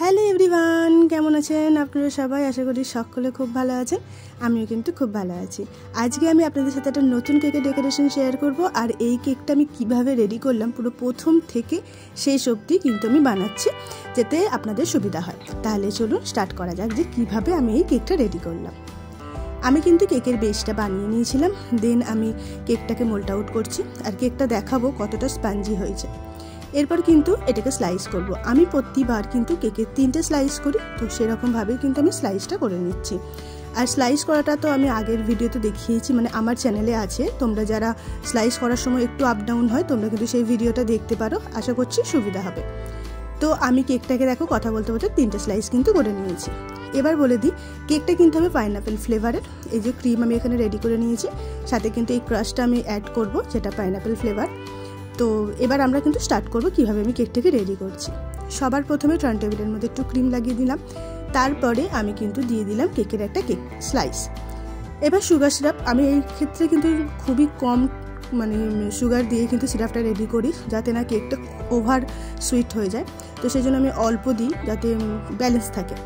Hello everyone, কেমন আছেন আপনারা সবাই? আশা করি সকলে খুব ভালো আছেন। আমিও কিন্তু খুব ভালো আছি। আজকে আমি আপনাদের সাথে একটা নতুন কেকের ডেকোরেশন শেয়ার করব। আর এই কেকটা আমি কিভাবে রেডি করলাম পুরো প্রথম থেকে শেষ অবধি কিন্তু আমি বানাচ্ছি, যাতে আপনাদের সুবিধা হয়। তাহলে চলুন স্টার্ট করা যাক যে কিভাবে আমি এই কেকটা রেডি করলাম। আমি কিন্তু কেকের বেসটা বানিয়ে নিয়েছিলাম, দেন আমি কেকটাকে মোল্ড আউট করছি আর কেকটা দেখাবো কতটা স্পঞ্জি হয়েছে। এরপর কিন্তু এটাকে স্লাইস করব। আমি প্রতিবার কিন্তু কেকের 3টে স্লাইস করি, তো সেরকমভাবেই কিন্তু আমি স্লাইসটা করে নিচ্ছি। আর স্লাইস করাটা তো আমি আগের ভিডিওতে দেখিয়েছি, মানে আমার চ্যানেলে আছে। তোমরা যারা স্লাইস করার সময় একটু আপ ডাউন হয়, তোমরা কিন্তু সেই ভিডিওটা দেখতে পারো, আশা করছি সুবিধা হবে। তো আমি কেকটাকে দেখো কথা বলতে বলতে 3টে স্লাইস কিন্তু করে নিয়েছি। এবার বলে দিই, কেকটা কিন্তু হবে পাইনাপেল ফ্লেভারের। এই যে ক্রিম আমি এখানে রেডি করে নিয়েছি, সাথে কিন্তু এই ক্রাশটা আমি অ্যাড করব, যেটা পাইনাপেল ফ্লেভার। তো এবার আমরা কিন্তু স্টার্ট করব কিভাবে আমি কেকটাকে রেডি করছি। সবার প্রথমে টার্ন টেবিলের মধ্যে একটু ক্রিম লাগিয়ে দিলাম, তারপরে আমি কিন্তু দিয়ে দিলাম কেকের একটা কেক স্লাইস। এবার সুগার সিরাপ, আমি এই ক্ষেত্রে কিন্তু খুবই কম সুগার দিয়ে কিন্তু সিরাপটা রেডি করি, যাতে না কেকটা ওভার সুইট হয়ে যায়। তো সেই জন্য আমি অল্প দিই, যাতে ব্যালেন্স থাকে।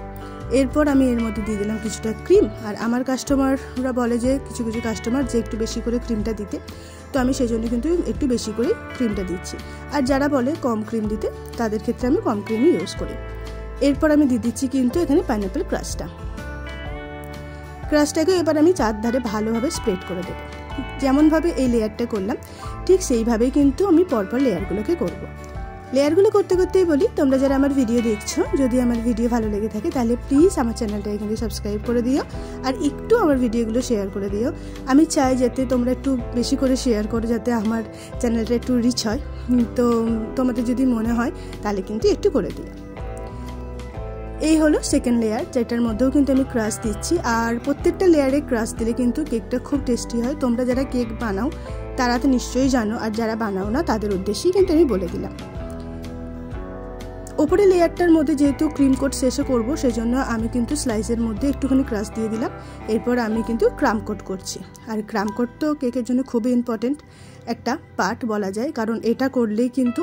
এরপর আমি এর মধ্যে দিয়ে দিলাম কিছুটা ক্রিম। আর আমার কাস্টমাররা বলে যে কিছু কিছু কাস্টমার যে একটু বেশি করে ক্রিমটা দিতে, তো আমি সেই জন্য কিন্তু একটু বেশি করে ক্রিমটা দিচ্ছি। আর যারা বলে কম ক্রিম দিতে, তাদের ক্ষেত্রে আমি কম ক্রিমই ইউজ করি। এরপর আমি দিয়ে দিচ্ছি কিন্তু এখানে পাইনাপেল ক্রাশটাকে এবার আমি চারধারে ভালোভাবে স্প্রেড করে দেবো। যেমনভাবে এই লেয়ারটা করলাম, ঠিক সেইভাবেই কিন্তু আমি পরপর লেয়ারগুলোকে করব। লেয়ারগুলো করতে করতেই বলি, তোমরা যারা আমার ভিডিও দেখছো, যদি আমার ভিডিও ভালো লেগে থাকে তাহলে প্লিজ আমার চ্যানেলটাকে কিন্তু সাবস্ক্রাইব করে দিও, আর একটু আমার ভিডিওগুলো শেয়ার করে দিও। আমি চাই যাতে তোমরা একটু বেশি করে শেয়ার করো, যাতে আমার চ্যানেলটা একটু রিচ হয়। তো তোমাদের যদি মনে হয় তাহলে কিন্তু একটু করে দিও। এই হলো সেকেন্ড লেয়ার, যেটার মধ্যেও কিন্তু আমি ক্রাশ দিচ্ছি। আর প্রত্যেকটা লেয়ারে ক্রাশ দিলে কিন্তু কেকটা খুব টেস্টি হয়। তোমরা যারা কেক বানাও তারা তো নিশ্চয়ই জানো, আর যারা বানাও না তাদের উদ্দেশ্যেই কিন্তু আমি বলে দিলাম। ওপরে লেয়ারটার মধ্যে যেহেতু ক্রিম কোট শেষে করব, সেজন্য আমি কিন্তু স্লাইসের মধ্যে একটুখানি ক্রাশ দিয়ে দিলাম। এরপর আমি কিন্তু ক্রাম কোট করছি। আর ক্রাম কোট তো কেকের জন্য খুবই ইম্পর্টেন্ট একটা পার্ট বলা যায়, কারণ এটা করলেই কিন্তু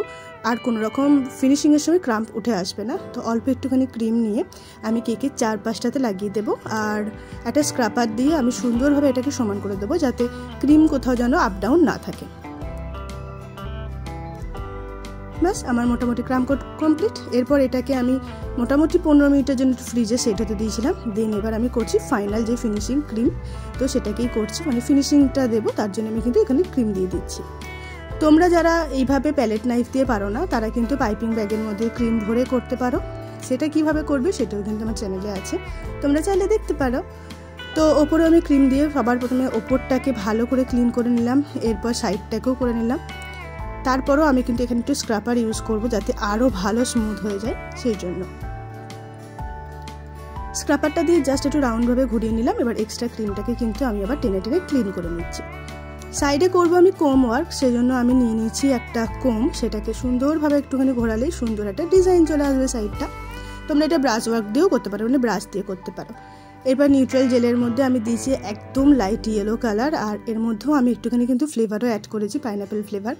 আর কোনো রকম ফিনিশিংয়ের সময় ক্রাম্প উঠে আসবে না। তো অল্প একটুখানি ক্রিম নিয়ে আমি কেকের 4-5টাতে লাগিয়ে দেবো, আর একটা স্ক্রাপার দিয়ে আমি সুন্দরভাবে এটাকে সমান করে দেবো, যাতে ক্রিম কোথাও যেন আপ ডাউন না থাকে। বাস, আমার মোটামুটি ক্রাম কোট কমপ্লিট। এরপর এটাকে আমি মোটামুটি 15 মিনিটের জন্য ফ্রিজে সেট হতে দিয়েছিলাম। দেন এবার আমি করছি ফাইনাল যে ফিনিশিং ক্রিম, তো সেটাকেই করছি, ফিনিশিংটা দেবো, তার জন্য আমি কিন্তু এখানে ক্রিম দিয়ে দিচ্ছি। তোমরা যারা এইভাবে প্যালেট নাইফ দিয়ে পারো না, তারা কিন্তু পাইপিং ব্যাগের মধ্যে ক্রিম ভরে করতে পারো। সেটা কিভাবে করবে সেটাও কিন্তু আমার চ্যানেলে আছে, তোমরা চাইলে দেখতে পারো। তো ওপরে আমি ক্রিম দিয়ে সবার প্রথমে ওপরটাকে ভালো করে ক্লিন করে নিলাম, এরপর সাইডটাকেও করে নিলাম। তারপরও আমি কিন্তু এখানে একটু স্ক্রাপার ইউজ করব, যাতে আরও ভালো স্মুথ হয়ে যায়। সেই জন্য স্ক্রাপারটা দিয়ে জাস্ট একটু রাউন্ডভাবে ঘুরিয়ে নিলাম। এবার এক্সট্রা ক্রিমটাকে কিন্তু আমি আবার টেনে টেনে ক্লিন করে নিচ্ছি। সাইডে করব আমি কোম ওয়ার্ক, সেজন্য আমি নিয়ে নিচ্ছি একটা কোম। সেটাকে সুন্দরভাবে একটুখানি ঘোরালেই সুন্দর একটা ডিজাইন চলে আসবে সাইডটা। তোমরা এটা ব্রাশ ওয়ার্ক দিয়েও করতে পারো, ব্রাশ দিয়ে করতে পারো। এরপর নিউট্রাল জেলের মধ্যে আমি দিয়েছি একদম লাইট ইয়েলো কালার, আর এর মধ্যেও আমি একটুখানি কিন্তু ফ্লেভারও অ্যাড করেছি, পাইনাপেল ফ্লেভার,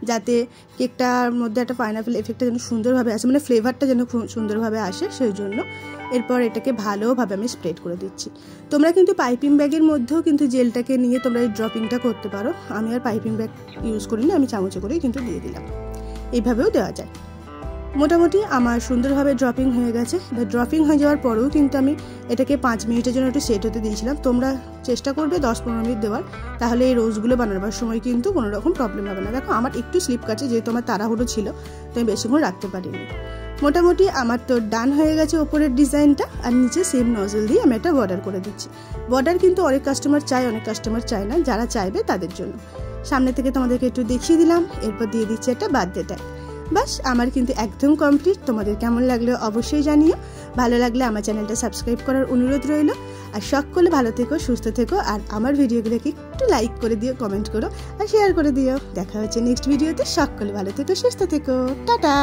যাতে কেকটার মধ্যে একটা পাইনাপেল এফেক্টটা যেন সুন্দরভাবে আসে, ফ্লেভারটা যেন খুব সুন্দরভাবে আসে, সেই জন্য। এরপর এটাকে ভালোভাবে আমি স্প্রেড করে দিচ্ছি। তোমরা কিন্তু পাইপিং ব্যাগের মধ্যেও কিন্তু জেলটাকে নিয়ে তোমরা এই ড্রপিংটা করতে পারো। আমি আর পাইপিং ব্যাগ ইউজ করিনি, আমি চামচে করেই কিন্তু দিয়ে দিলাম। এইভাবেও দেওয়া যায়। মোটামুটি আমার সুন্দরভাবে ড্রপিং হয়ে গেছে। এবার ড্রপিং হয়ে যাওয়ার পরেও কিন্তু আমি এটাকে 5 মিনিটের জন্য একটু সেট হতে দিয়েছিলাম। তোমরা চেষ্টা করবে 10-15 মিনিট দেওয়ার, তাহলে এই রোজগুলো বানাবার সময় কিন্তু কোনো রকম প্রবলেম হবে না। দেখো আমার একটু স্লিপ কাটছে, যেহেতু আমার তাড়াহুড়ো ছিল, তো আমি বেশিক্ষণ রাখতে পারিনি। মোটামুটি আমার তো ডান হয়ে গেছে ওপরের ডিজাইনটা। আর নিচে সেম নজল দিয়ে আমি একটা বর্ডার করে দিচ্ছি। বর্ডার কিন্তু অনেক কাস্টমার চায়, অনেক কাস্টমার চায় না। যারা চাইবে তাদের জন্য সামনে থেকে তোমাদেরকে একটু দেখিয়ে দিলাম। এরপর দিয়ে দিচ্ছি একটা বার্থডে ট্যাগ। বাস, আমার কিন্তু একদম কমপ্লিট। তোমাদের কেমন লাগলো অবশ্যই জানিও। ভালো লাগলে আমার চ্যানেলটা সাবস্ক্রাইব করার অনুরোধ রইল। আর সকলে ভালো থেকো, সুস্থ থেকো, আর আমার ভিডিওগুলোকে একটু লাইক করে দিও, কমেন্ট করো আর শেয়ার করে দিও। দেখা হচ্ছে নেক্সট ভিডিওতে। সকলে ভালো থেকো, সুস্থ থেকো, টাটা।